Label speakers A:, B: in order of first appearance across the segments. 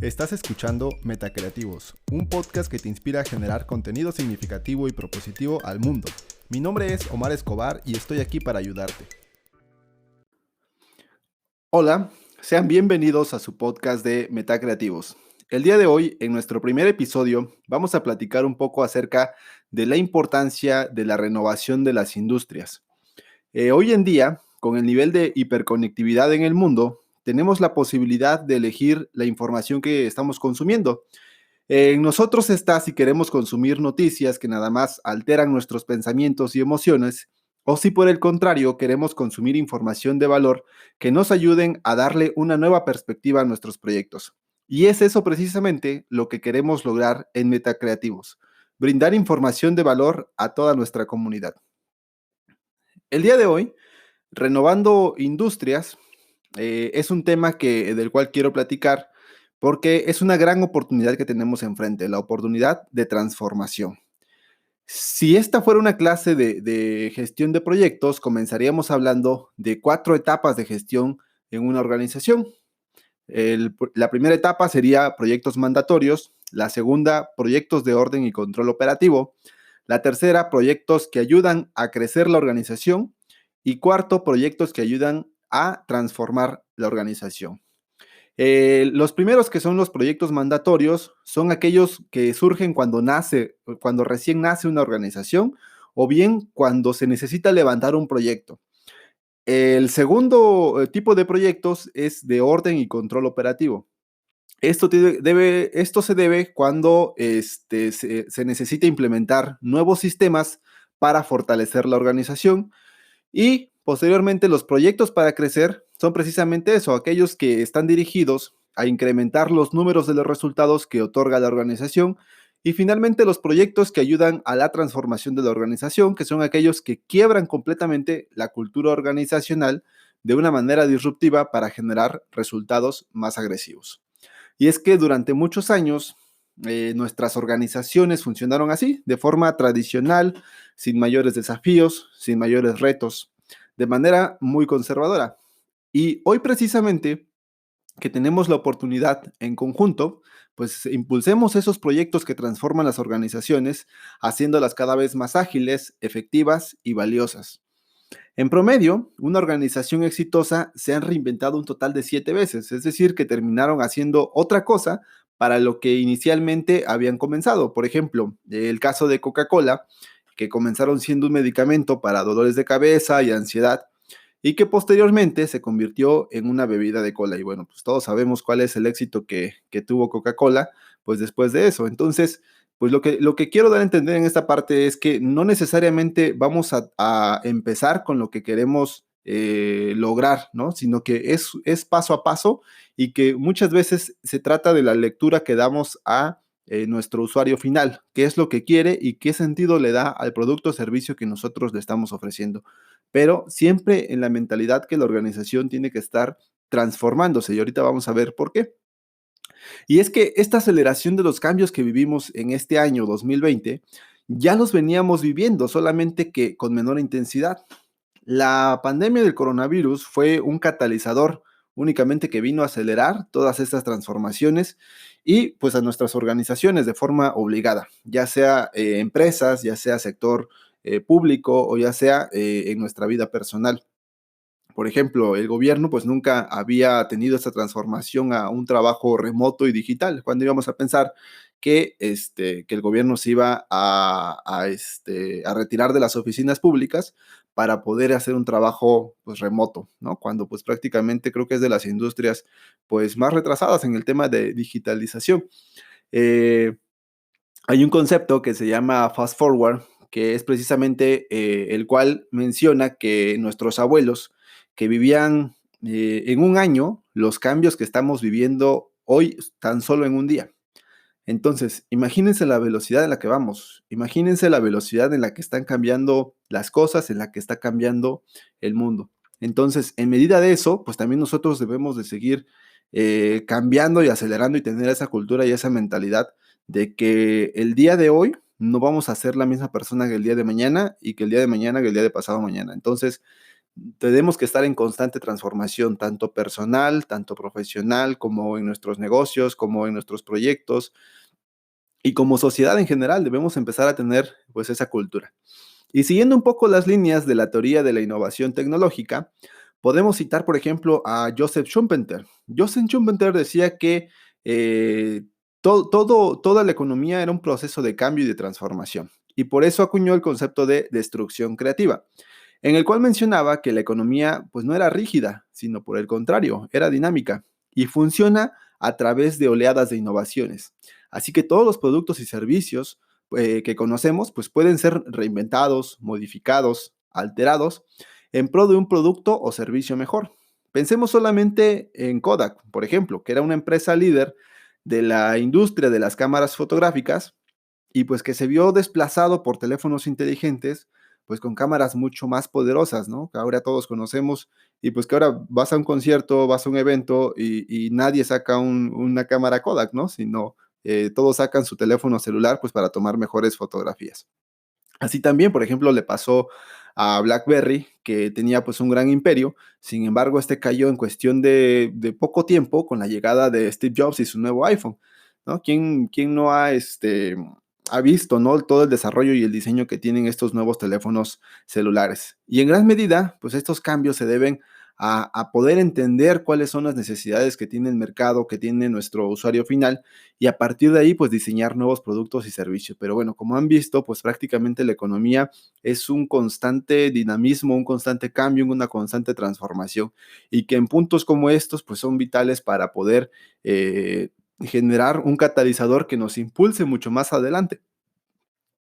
A: Estás escuchando Metacreativos, un podcast que te inspira a generar contenido significativo y propositivo al mundo. Mi nombre es Omar Escobar y estoy aquí para ayudarte. Hola, sean bienvenidos a su podcast de Metacreativos. El día de hoy, en nuestro primer episodio, vamos a platicar un poco acerca de la importancia de la renovación de las industrias. Hoy en día, con el nivel de hiperconectividad en el mundo, tenemos la posibilidad de elegir la información que estamos consumiendo. En nosotros está si queremos consumir noticias que nada más alteran nuestros pensamientos y emociones, o si por el contrario queremos consumir información de valor que nos ayuden a darle una nueva perspectiva a nuestros proyectos. Y es eso precisamente lo que queremos lograr en Metacreativos, brindar información de valor a toda nuestra comunidad. El día de hoy, renovando industrias, es un tema del cual quiero platicar porque es una gran oportunidad que tenemos enfrente, la oportunidad de transformación. Si esta fuera una clase de gestión de proyectos, comenzaríamos hablando de 4 etapas de gestión en una organización. La primera etapa sería proyectos mandatorios, la segunda, proyectos de orden y control operativo, la tercera, proyectos que ayudan a crecer la organización y cuarto, proyectos que ayudan a transformar la organización. Los primeros, que son los proyectos mandatorios, son aquellos que surgen cuando recién nace una organización o bien cuando se necesita levantar un proyecto. El segundo tipo de proyectos es de orden y control operativo. Esto se debe cuando se necesita implementar nuevos sistemas para fortalecer la organización y posteriormente los proyectos para crecer son precisamente eso, aquellos que están dirigidos a incrementar los números de los resultados que otorga la organización y finalmente los proyectos que ayudan a la transformación de la organización, que son aquellos que quiebran completamente la cultura organizacional de una manera disruptiva para generar resultados más agresivos. Y es que durante muchos años nuestras organizaciones funcionaron así, de forma tradicional, sin mayores desafíos, sin mayores retos, de manera muy conservadora. Y hoy precisamente que tenemos la oportunidad en conjunto, pues impulsemos esos proyectos que transforman las organizaciones, haciéndolas cada vez más ágiles, efectivas y valiosas. En promedio, una organización exitosa se han reinventado un total de 7 veces, es decir, que terminaron haciendo otra cosa para lo que inicialmente habían comenzado. Por ejemplo, el caso de Coca-Cola, que comenzaron siendo un medicamento para dolores de cabeza y ansiedad, y que posteriormente se convirtió en una bebida de cola. Y bueno, pues todos sabemos cuál es el éxito que tuvo Coca-Cola, pues después de eso. Entonces, pues lo que quiero dar a entender en esta parte es que no necesariamente vamos a empezar con lo que queremos lograr, ¿no? Sino que es paso a paso y que muchas veces se trata de la lectura que damos a nuestro usuario final, qué es lo que quiere y qué sentido le da al producto o servicio que nosotros le estamos ofreciendo. Pero siempre en la mentalidad que la organización tiene que estar transformándose y ahorita vamos a ver por qué. Y es que esta aceleración de los cambios que vivimos en este año 2020 ya los veníamos viviendo, solamente que con menor intensidad. La pandemia del coronavirus fue un catalizador únicamente que vino a acelerar todas estas transformaciones y pues a nuestras organizaciones de forma obligada, ya sea empresas, ya sea sector público o ya sea en nuestra vida personal. Por ejemplo, el gobierno pues nunca había tenido esta transformación a un trabajo remoto y digital. Cuando íbamos a pensar que el gobierno se iba a retirar de las oficinas públicas para poder hacer un trabajo pues remoto, ¿no? Cuando pues prácticamente creo que es de las industrias pues más retrasadas en el tema de digitalización. Eh, Hay un concepto que se llama fast forward, que es precisamente el cual menciona que nuestros abuelos que vivían en un año, los cambios que estamos viviendo hoy tan solo en un día. Entonces, imagínense la velocidad en la que vamos, imagínense la velocidad en la que están cambiando las cosas, en la que está cambiando el mundo. Entonces, en medida de eso, pues también nosotros debemos de seguir cambiando y acelerando y tener esa cultura y esa mentalidad de que el día de hoy no vamos a ser la misma persona que el día de mañana y que el día de mañana que el día de pasado mañana. Entonces, tenemos que estar en constante transformación, tanto personal, tanto profesional, como en nuestros negocios, como en nuestros proyectos y como sociedad en general debemos empezar a tener pues esa cultura. Y siguiendo un poco las líneas de la teoría de la innovación tecnológica, podemos citar, por ejemplo, a Joseph Schumpeter. Joseph Schumpeter decía que toda la economía era un proceso de cambio y de transformación, y por eso acuñó el concepto de destrucción creativa, en el cual mencionaba que la economía pues no era rígida, sino por el contrario, era dinámica y funciona a través de oleadas de innovaciones. Así que todos los productos y servicios que conocemos pues pueden ser reinventados, modificados, alterados en pro de un producto o servicio mejor. Pensemos solamente en Kodak, por ejemplo, que era una empresa líder de la industria de las cámaras fotográficas y pues que se vio desplazado por teléfonos inteligentes, pues con cámaras mucho más poderosas, ¿no? Que ahora todos conocemos y pues que ahora vas a un concierto, vas a un evento y nadie saca una cámara Kodak, ¿no? Sino todos sacan su teléfono celular pues para tomar mejores fotografías. Así también, por ejemplo, le pasó a BlackBerry, que tenía pues un gran imperio, sin embargo, este cayó en cuestión de poco tiempo con la llegada de Steve Jobs y su nuevo iPhone, ¿no? ¿Quién no ha visto, ¿no? Todo el desarrollo y el diseño que tienen estos nuevos teléfonos celulares? Y en gran medida, pues estos cambios se deben a poder entender cuáles son las necesidades que tiene el mercado, que tiene nuestro usuario final, y a partir de ahí, pues diseñar nuevos productos y servicios. Pero bueno, como han visto, pues prácticamente la economía es un constante dinamismo, un constante cambio, una constante transformación, y que en puntos como estos, pues son vitales para poder generar un catalizador que nos impulse mucho más adelante.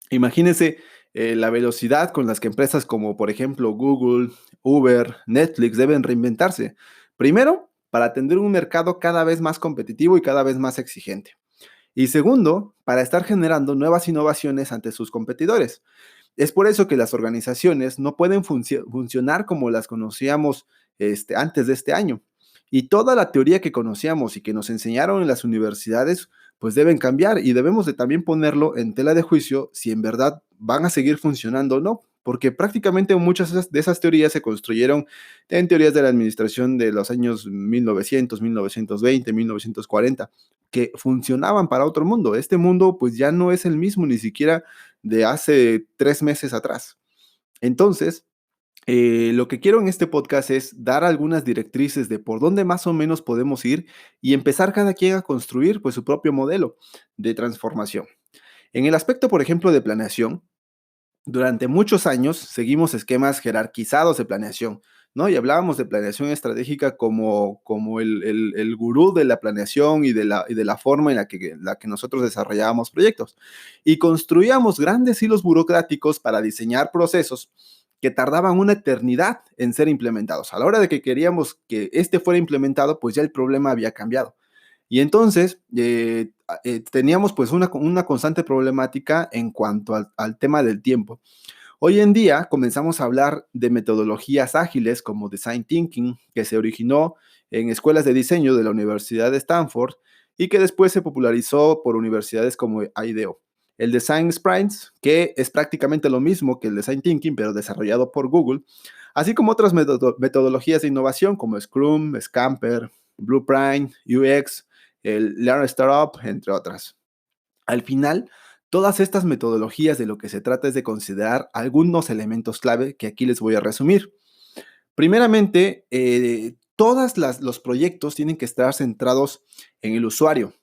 A: Imagínense la velocidad con las que empresas como por ejemplo Google, Uber, Netflix deben reinventarse. Primero, para atender un mercado cada vez más competitivo y cada vez más exigente. Y segundo, para estar generando nuevas innovaciones ante sus competidores. Es por eso que las organizaciones no pueden funcionar como las conocíamos antes de este año. Y toda la teoría que conocíamos y que nos enseñaron en las universidades, pues deben cambiar y debemos de también ponerlo en tela de juicio si en verdad van a seguir funcionando o no, porque prácticamente muchas de esas teorías se construyeron en teorías de la administración de los años 1900, 1920, 1940, que funcionaban para otro mundo. Este mundo pues ya no es el mismo ni siquiera de hace 3 meses atrás. Entonces, lo que quiero en este podcast es dar algunas directrices de por dónde más o menos podemos ir y empezar cada quien a construir pues su propio modelo de transformación. En el aspecto, por ejemplo, de planeación, durante muchos años seguimos esquemas jerarquizados de planeación, ¿no? Y hablábamos de planeación estratégica como el gurú de la planeación y de la forma en la que nosotros desarrollábamos proyectos. Y construíamos grandes hilos burocráticos para diseñar procesos que tardaban una eternidad en ser implementados. A la hora de que queríamos que este fuera implementado, pues ya el problema había cambiado. Y entonces teníamos pues una constante problemática en cuanto al tema del tiempo. Hoy en día comenzamos a hablar de metodologías ágiles como Design Thinking, que se originó en escuelas de diseño de la Universidad de Stanford y que después se popularizó por universidades como IDEO. El Design Sprints, que es prácticamente lo mismo que el Design Thinking, pero desarrollado por Google, así como otras metodologías de innovación como Scrum, Scamper, Blueprint, UX, el Learn Startup, entre otras. Al final, todas estas metodologías de lo que se trata es de considerar algunos elementos clave que aquí les voy a resumir. Primeramente, todos los proyectos tienen que estar centrados en el usuario.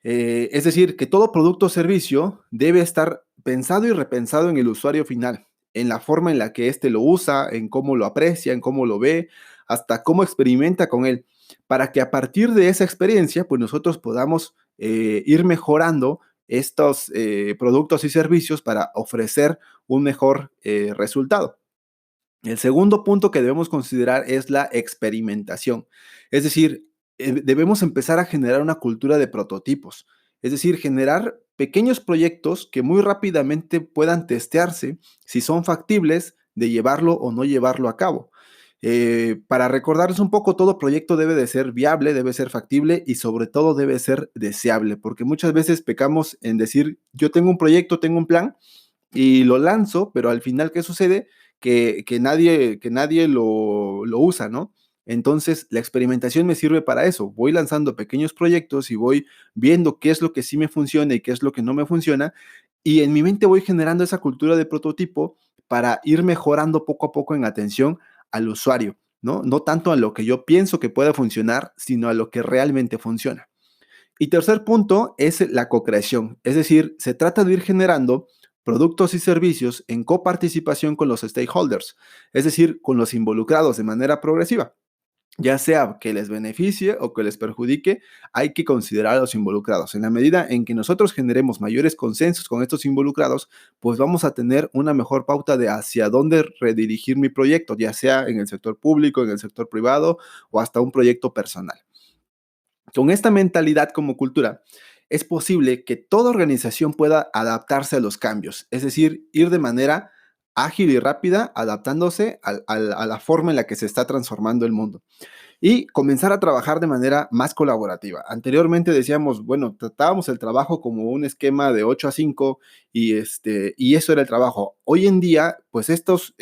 A: Es decir, que todo producto o servicio debe estar pensado y repensado en el usuario final, en la forma en la que éste lo usa, en cómo lo aprecia, en cómo lo ve, hasta cómo experimenta con él, para que a partir de esa experiencia, pues nosotros podamos ir mejorando estos productos y servicios para ofrecer un mejor resultado. El segundo punto que debemos considerar es la experimentación. Es decir, debemos empezar a generar una cultura de prototipos. Es decir, generar pequeños proyectos que muy rápidamente puedan testearse si son factibles de llevarlo o no llevarlo a cabo. Para recordarles un poco, todo proyecto debe de ser viable, debe ser factible y sobre todo debe ser deseable, porque muchas veces pecamos en decir, yo tengo un proyecto, tengo un plan y lo lanzo, pero al final, ¿qué sucede? que nadie lo usa, ¿no? Entonces, la experimentación me sirve para eso. Voy lanzando pequeños proyectos y voy viendo qué es lo que sí me funciona y qué es lo que no me funciona. Y en mi mente voy generando esa cultura de prototipo para ir mejorando poco a poco en atención al usuario, ¿no? No tanto a lo que yo pienso que pueda funcionar, sino a lo que realmente funciona. Y tercer punto es la co-creación, es decir, se trata de ir generando productos y servicios en coparticipación con los stakeholders, es decir, con los involucrados de manera progresiva. Ya sea que les beneficie o que les perjudique, hay que considerar a los involucrados. En la medida en que nosotros generemos mayores consensos con estos involucrados, pues vamos a tener una mejor pauta de hacia dónde redirigir mi proyecto, ya sea en el sector público, en el sector privado o hasta un proyecto personal. Con esta mentalidad como cultura, es posible que toda organización pueda adaptarse a los cambios, es decir, ir de manera ágil y rápida, adaptándose a la forma en la que se está transformando el mundo y comenzar a trabajar de manera más colaborativa. Anteriormente decíamos, bueno, tratábamos el trabajo como un esquema de 8 a 5 y eso era el trabajo. Hoy en día, pues estos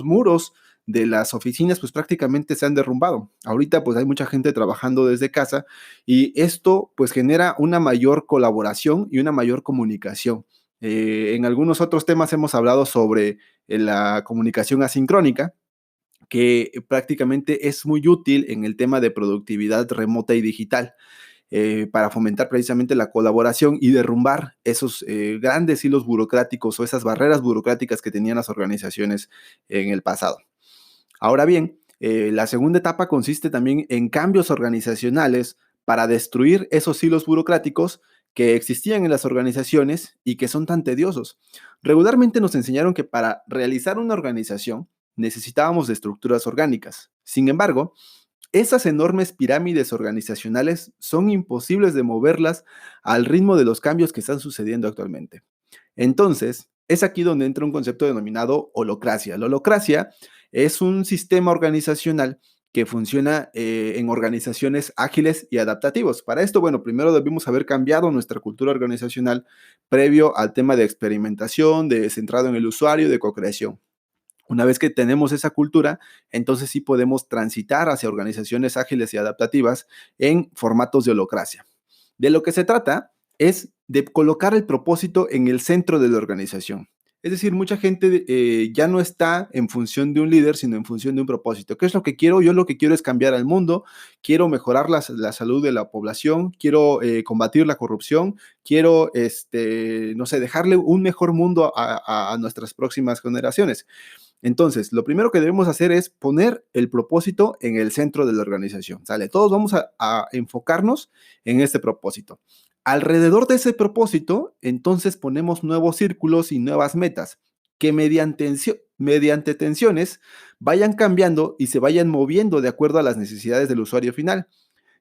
A: muros de las oficinas pues prácticamente se han derrumbado. Ahorita pues hay mucha gente trabajando desde casa y esto pues genera una mayor colaboración y una mayor comunicación. En algunos otros temas hemos hablado sobre la comunicación asincrónica, que prácticamente es muy útil en el tema de productividad remota y digital, para fomentar precisamente la colaboración y derrumbar esos grandes hilos burocráticos o esas barreras burocráticas que tenían las organizaciones en el pasado. Ahora bien, la segunda etapa consiste también en cambios organizacionales para destruir esos hilos burocráticos que existían en las organizaciones y que son tan tediosos. Regularmente nos enseñaron que para realizar una organización necesitábamos de estructuras orgánicas. Sin embargo, esas enormes pirámides organizacionales son imposibles de moverlas al ritmo de los cambios que están sucediendo actualmente. Entonces, es aquí donde entra un concepto denominado holocracia. La holocracia es un sistema organizacional que funciona en organizaciones ágiles y adaptativos. Para esto, bueno, primero debimos haber cambiado nuestra cultura organizacional previo al tema de experimentación, de centrado en el usuario, de co-creación. Una vez que tenemos esa cultura, entonces sí podemos transitar hacia organizaciones ágiles y adaptativas en formatos de holocracia. De lo que se trata es de colocar el propósito en el centro de la organización. Es decir, mucha gente ya no está en función de un líder, sino en función de un propósito. ¿Qué es lo que quiero? Yo lo que quiero es cambiar al mundo, quiero mejorar la salud de la población, quiero combatir la corrupción, quiero, no sé, dejarle un mejor mundo a nuestras próximas generaciones. Entonces, lo primero que debemos hacer es poner el propósito en el centro de la organización, ¿sale? Todos vamos a enfocarnos en este propósito. Alrededor de ese propósito, entonces ponemos nuevos círculos y nuevas metas que mediante tensiones vayan cambiando y se vayan moviendo de acuerdo a las necesidades del usuario final.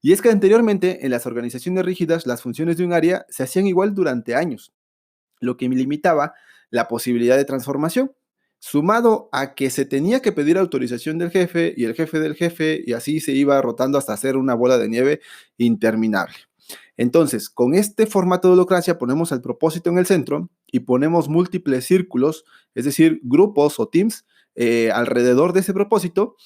A: Y es que anteriormente en las organizaciones rígidas las funciones de un área se hacían igual durante años, lo que limitaba la posibilidad de transformación, sumado a que se tenía que pedir autorización del jefe y el jefe del jefe, y así se iba rotando hasta hacer una bola de nieve interminable. Entonces, con este formato de holocracia ponemos el propósito en el centro y ponemos múltiples círculos, es decir, grupos o teams alrededor de ese propósito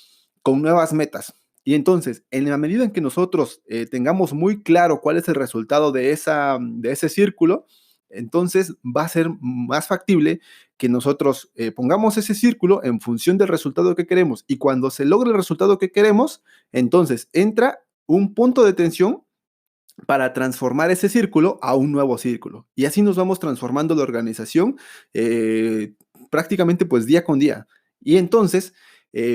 A: con nuevas metas. Y entonces, en la medida en que nosotros tengamos muy claro cuál es el resultado de ese círculo, entonces va a ser más factible que nosotros pongamos ese círculo en función del resultado que queremos. Y cuando se logre el resultado que queremos, entonces entra un punto de tensión para transformar ese círculo a un nuevo círculo. Y así nos vamos transformando la organización prácticamente pues día con día. Y entonces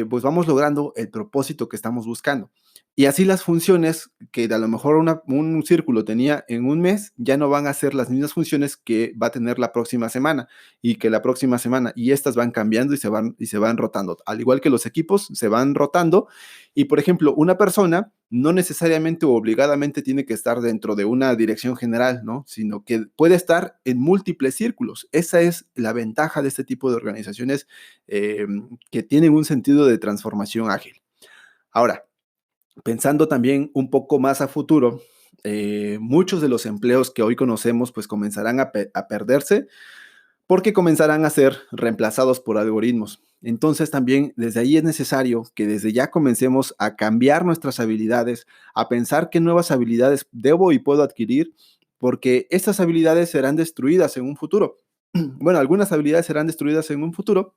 A: pues vamos logrando el propósito que estamos buscando. Y así las funciones que a lo mejor un círculo tenía en un mes ya no van a ser las mismas funciones que va a tener la próxima semana y que la próxima semana. Y estas van cambiando y se van rotando. Al igual que los equipos se van rotando. Y por ejemplo, una persona no necesariamente o obligadamente tiene que estar dentro de una dirección general, ¿no? Sino que puede estar en múltiples círculos. Esa es la ventaja de este tipo de organizaciones que tienen un sentido de transformación ágil. Ahora, pensando también un poco más a futuro, muchos de los empleos que hoy conocemos pues comenzarán a perderse porque comenzarán a ser reemplazados por algoritmos. Entonces también desde ahí es necesario que desde ya comencemos a cambiar nuestras habilidades, a pensar qué nuevas habilidades debo y puedo adquirir, porque estas habilidades serán destruidas en un futuro. Bueno, algunas habilidades serán destruidas en un futuro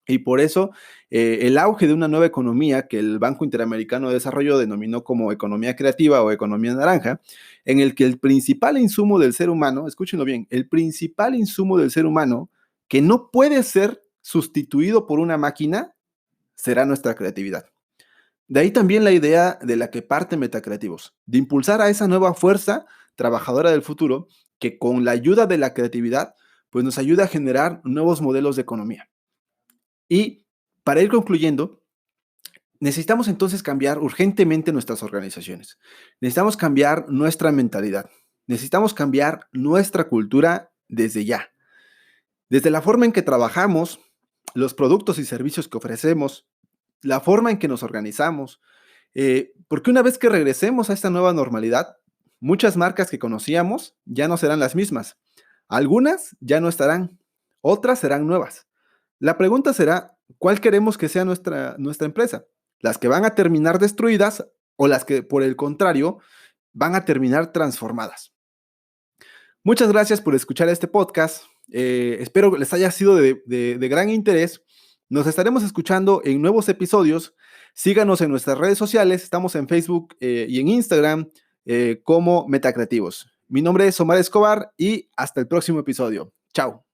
A: y por eso el auge de una nueva economía que el Banco Interamericano de Desarrollo denominó como economía creativa o economía naranja, en el que el principal insumo del ser humano, escúchenlo bien, el principal insumo del ser humano que no puede ser sustituido por una máquina será nuestra creatividad. De ahí también la idea de la que parte Metacreativos, de impulsar a esa nueva fuerza trabajadora del futuro que con la ayuda de la creatividad pues nos ayuda a generar nuevos modelos de economía. Y para ir concluyendo, necesitamos entonces cambiar urgentemente nuestras organizaciones. Necesitamos cambiar nuestra mentalidad. Necesitamos cambiar nuestra cultura desde ya. Desde la forma en que trabajamos, los productos y servicios que ofrecemos, la forma en que nos organizamos, porque una vez que regresemos a esta nueva normalidad, muchas marcas que conocíamos ya no serán las mismas. Algunas ya no estarán, otras serán nuevas. La pregunta será, ¿cuál queremos que sea nuestra empresa? ¿Las que van a terminar destruidas o las que, por el contrario, van a terminar transformadas? Muchas gracias por escuchar este podcast. Espero que les haya sido de gran interés. Nos estaremos escuchando en nuevos episodios. Síganos en nuestras redes sociales. Estamos en Facebook y en Instagram como Metacreativos. Mi nombre es Omar Escobar y hasta el próximo episodio. Chao.